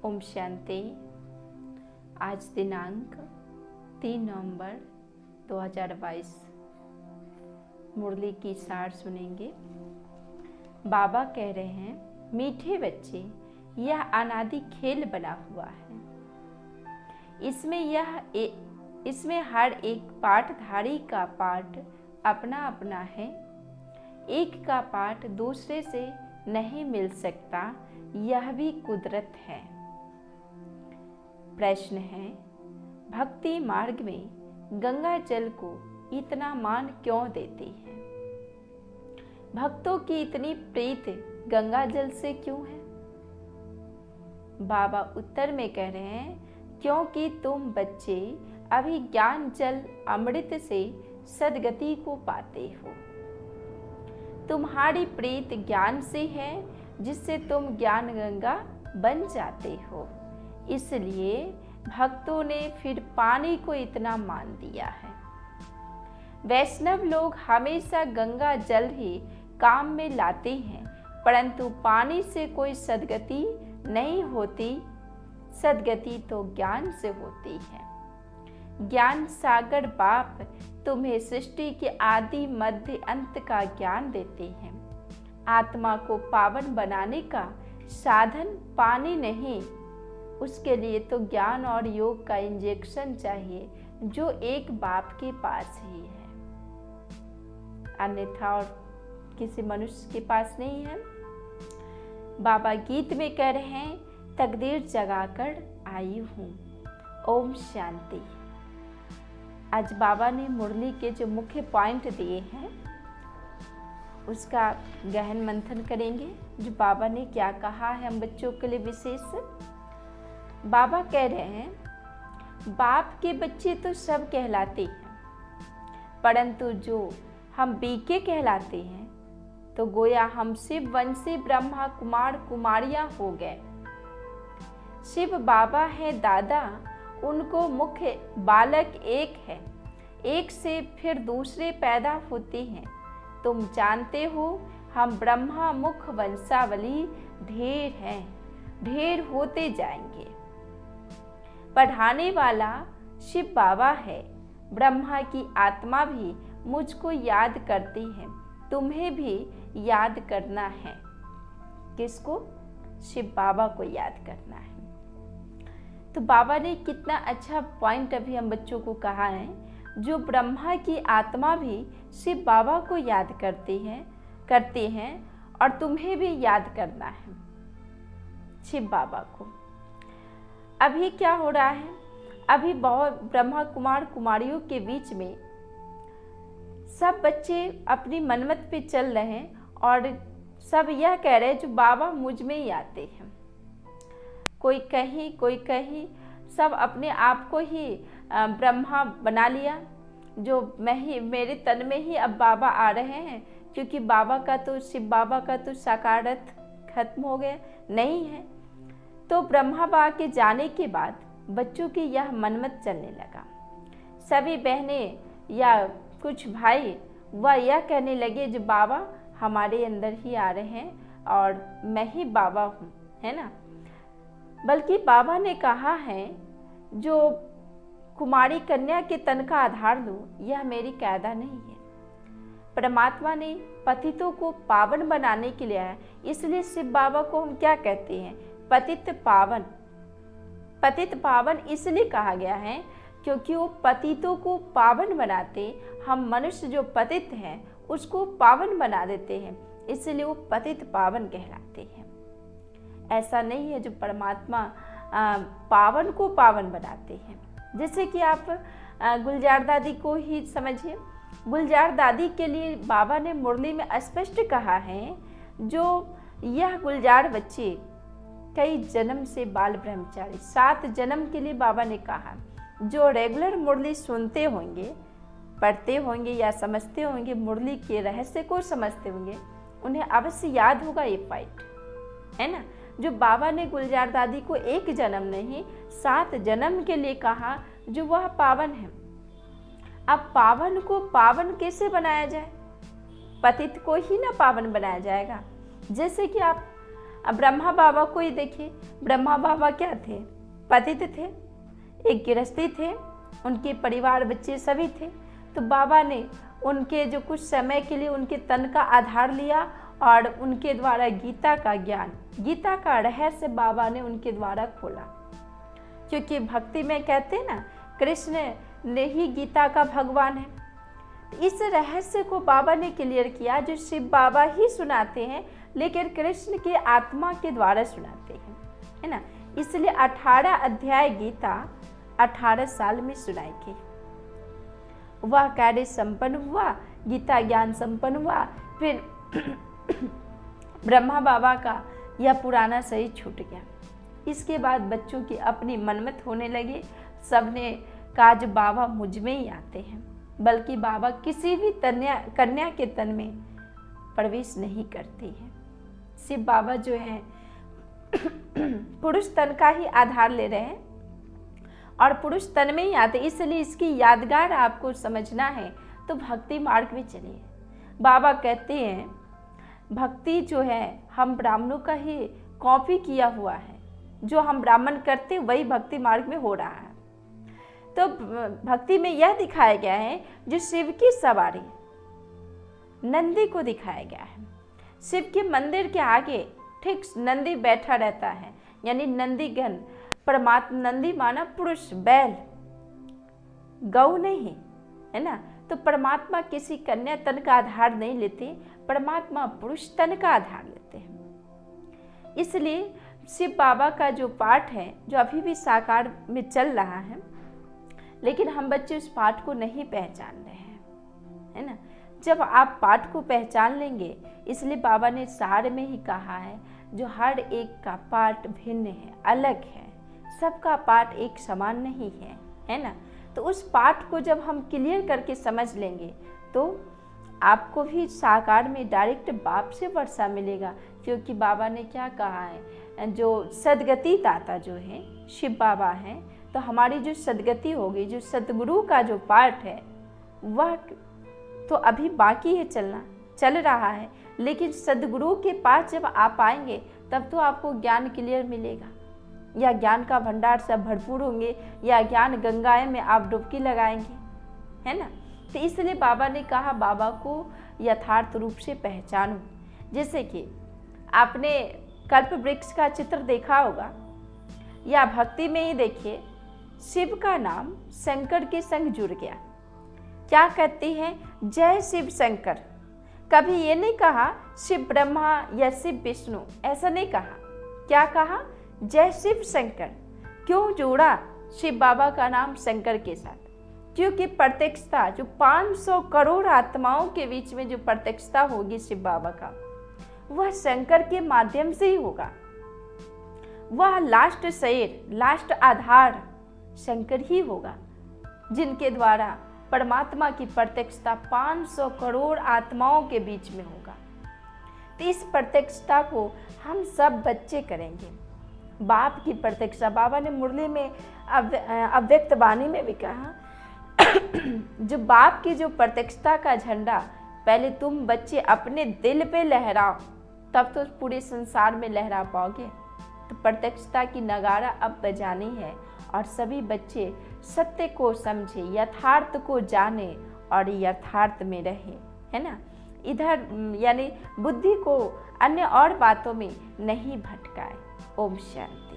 ओम शांति। आज दिनांक 3 नवंबर 2022। मुरली की सार सुनेंगे। बाबा कह रहे हैं, मीठे बच्चे, यह अनादि खेल बना हुआ है। इसमें हर एक पाठधारी का पाठ अपना अपना है। एक का पाठ दूसरे से नहीं मिल सकता, यह भी कुदरत है। प्रश्न है, भक्ति मार्ग में गंगा जल को इतना मान क्यों देते हैं? भक्तों की इतनी प्रीति गंगा जल से क्यों है? बाबा उत्तर में कह रहे हैं, क्योंकि तुम बच्चे अभी ज्ञान जल अमृत से सद्गति को पाते हो। तुम्हारी प्रीत ज्ञान से है, जिससे तुम ज्ञान गंगा बन जाते हो। इसलिए भक्तों ने फिर पानी को इतना मान दिया है। वैष्णव लोग हमेशा गंगा जल ही काम में लाते हैं, परंतु पानी से कोई सद्गति नहीं होती। सद्गति तो ज्ञान से होती है। ज्ञान सागर बाप तुम्हें सृष्टि के आदि मध्य अंत का ज्ञान देते हैं। आत्मा को पावन बनाने का साधन पानी नहीं, उसके लिए तो ज्ञान और योग का इंजेक्शन चाहिए, जो एक बाप के पास ही है, अन्यथा और किसी मनुष्य के पास नहीं है। बाबा गीत में कह रहे हैं, तकदीर जगाकर आई हूँ। ओम शांति। आज बाबा ने मुरली के जो मुख्य पॉइंट दिए हैं उसका गहन मंथन करेंगे। जो बाबा ने क्या कहा है हम बच्चों के लिए विशेष। बाबा कह रहे हैं, बाप के बच्चे तो सब कहलाते हैं, परंतु जो हम बीके कहलाते हैं तो गोया हम शिव वंशी ब्रह्मा कुमार कुमारियां हो गए। शिव बाबा है दादा, उनको मुख्य बालक एक है, एक से फिर दूसरे पैदा होते हैं। तुम जानते हो हम ब्रह्मा मुख वंशावली ढेर हैं, ढेर होते जाएंगे। पढ़ाने वाला शिव बाबा है। ब्रह्मा की आत्मा भी मुझको याद करती है, तुम्हें भी याद करना है। किसको? शिव बाबा को याद करना है। तो बाबा ने कितना अच्छा पॉइंट अभी हम बच्चों को कहा है। जो ब्रह्मा की आत्मा भी शिव बाबा को याद करते हैं और तुम्हें भी याद करना है शिव बाबा को। अभी क्या हो रहा है? अभी बहुत ब्रह्मा कुमार कुमारियों के बीच में सब बच्चे अपनी मनमत पे चल रहे हैं और सब यह कह रहे हैं, जो बाबा मुझ में ही आते हैं। कोई कहीं सब अपने आप को ही ब्रह्मा बना लिया, जो मैं ही, मेरे तन में ही अब बाबा आ रहे हैं, क्योंकि बाबा का तो शिव बाबा का तो साकारत खत्म हो गया नहीं है। तो ब्रह्मा बाबा के जाने के बाद बच्चों की यह मनमत चलने लगा। सभी बहनें या कुछ भाई वह यह कहने लगे, जो बाबा हमारे अंदर ही आ रहे हैं और मैं ही बाबा हूँ, है ना। बल्कि बाबा ने कहा है, जो कुमारी कन्या के तन का आधार लो, यह मेरी कायदा नहीं है। परमात्मा ने पतितों को पावन बनाने के लिए आया। इसलिए शिव बाबा को हम क्या कहते हैं? पतित पावन। पतित पावन इसलिए कहा गया है क्योंकि वो पतितों को पावन बनाते। हम मनुष्य जो पतित हैं उसको पावन बना देते हैं, इसलिए वो पतित पावन कहलाते हैं। ऐसा नहीं है जो परमात्मा पावन को पावन बनाते हैं। जैसे कि आप गुलजार दादी को ही समझिए। गुलजार दादी के लिए बाबा ने मुरली में स्पष्ट कहा है, जो यह गुलजार बच्चे कई जन्म से बाल ब्रह्मचारी, 7 जन्म के लिए बाबा ने कहा, जो रेगुलर मुरली सुनते होंगे, पढ़ते होंगे या समझते होंगे, मुरली के रहस्य को समझते होंगे, उन्हें अवश्य याद होगा ये पॉइंट, है ना। जो बाबा ने गुलजार दादी को 1 जन्म नहीं 7 जन्म के लिए कहा, जो वह पावन है। अब पावन को पावन कैसे बनाया जाए? पतित को ही ना पावन बनाया जाएगा। जैसे कि आप अब ब्रह्मा बाबा को ही देखिए, ब्रह्मा बाबा क्या थे? पतित थे, एक गृहस्थी थे, उनके परिवार बच्चे सभी थे। तो बाबा ने उनके जो कुछ समय के लिए उनके तन का आधार लिया और उनके द्वारा गीता का ज्ञान, गीता का रहस्य बाबा ने उनके द्वारा खोला। क्योंकि भक्ति में कहते हैं ना, कृष्ण ने ही गीता का भगवान है। इस रहस्य को बाबा ने क्लियर किया, जो शिव बाबा ही सुनाते हैं, लेकिन कृष्ण के आत्मा के द्वारा सुनाते हैं, है ना। इसलिए 18 अध्याय गीता 18 साल में सुनाई गई। वह कार्य संपन्न हुआ, गीता ज्ञान संपन्न हुआ। फिर ब्रह्मा बाबा का यह पुराना शरीर छूट गया। इसके बाद बच्चों की अपनी मनमत होने लगी। सबने कहा जो बाबा मुझ में ही आते हैं, बल्कि बाबा किसी भी कन्या के तन में प्रवेश नहीं करते हैं। शिव बाबा जो है पुरुष तन का ही आधार ले रहे हैं और पुरुष तन में ही आते, इसलिए इसकी यादगार आपको समझना है तो भक्ति मार्ग में चलिए। बाबा कहते हैं भक्ति जो है हम ब्राह्मणों का ही कॉपी किया हुआ है, जो हम ब्राह्मण करते वही भक्ति मार्ग में हो रहा है। तो भक्ति में यह दिखाया गया है जो शिव की सवारी नंदी को दिखाया गया है। शिव के मंदिर के आगे ठीक नंदी बैठा रहता है, यानी नंदीगण परमात्मा, नंदी माना पुरुष, बैल, गौ नहीं, है ना। तो परमात्मा किसी कन्या तन का आधार नहीं लेते, परमात्मा पुरुष तन का आधार लेते हैं। इसलिए शिव बाबा का जो पाठ है, जो अभी भी साकार में चल रहा है, लेकिन हम बच्चे उस पाठ को नहीं पहचान रहे हैं, है ना। जब आप पाठ को पहचान लेंगे, इसलिए बाबा ने सार में ही कहा है जो हर एक का पाठ भिन्न है, अलग है, सबका पाठ एक समान नहीं है ना। तो उस पाठ को जब हम क्लियर करके समझ लेंगे तो आपको भी साकार में डायरेक्ट बाप से वर्षा मिलेगा। क्योंकि बाबा ने क्या कहा है, जो सदगति दाता जो है शिव बाबा हैं, तो हमारी जो सदगति होगी, जो सतगुरु का जो पाठ है वह तो अभी बाकी है, चल रहा है। लेकिन सदगुरु के पास जब आप आएंगे तब तो आपको ज्ञान क्लियर मिलेगा, या ज्ञान का भंडार सब भरपूर होंगे, या ज्ञान गंगाएं में आप डुबकी लगाएंगे, है ना। तो इसलिए बाबा ने कहा बाबा को यथार्थ रूप से पहचानो। जैसे कि आपने कल्प वृक्ष का चित्र देखा होगा, या भक्ति में ही देखिए, शिव का नाम शंकर के संग जुड़ गया। क्या कहती हैं, जय शिव शंकर। कभी ये नहीं कहा शिव ब्रह्मा या शिव विष्णु, ऐसा नहीं कहा। क्या कहा, जय शिव शंकर। क्यों जोड़ा शिव बाबा का नाम शंकर के साथ? क्योंकि प्रत्यक्षता जो 500 करोड़ आत्माओं के बीच में जो प्रत्यक्षता होगी शिव बाबा का, वह शंकर के माध्यम से ही होगा। वह लास्ट शेर, लास्ट आधार शंकर ही होगा, जिनके द्वारा परमात्मा की प्रत्यक्षता 500 करोड़ आत्माओं के बीच में होगा। तो इस प्रत्यक्षता को हम सब बच्चे करेंगे। बाप की प्रत्यक्षता, बाबा ने मुरली में अव्यक्त वाणी में भी कहा जो बाप की जो प्रत्यक्षता का झंडा पहले तुम बच्चे अपने दिल पे लहराओ, तब तो पूरे संसार में लहरा पाओगे। तो प्रत्यक्षता की नगारा अब बजानी है और सभी बच्चे सत्य को समझे, यथार्थ को जाने और यथार्थ में रहे, है ना। इधर यानी बुद्धि को अन्य और बातों में नहीं भटकाए। ओम शांति।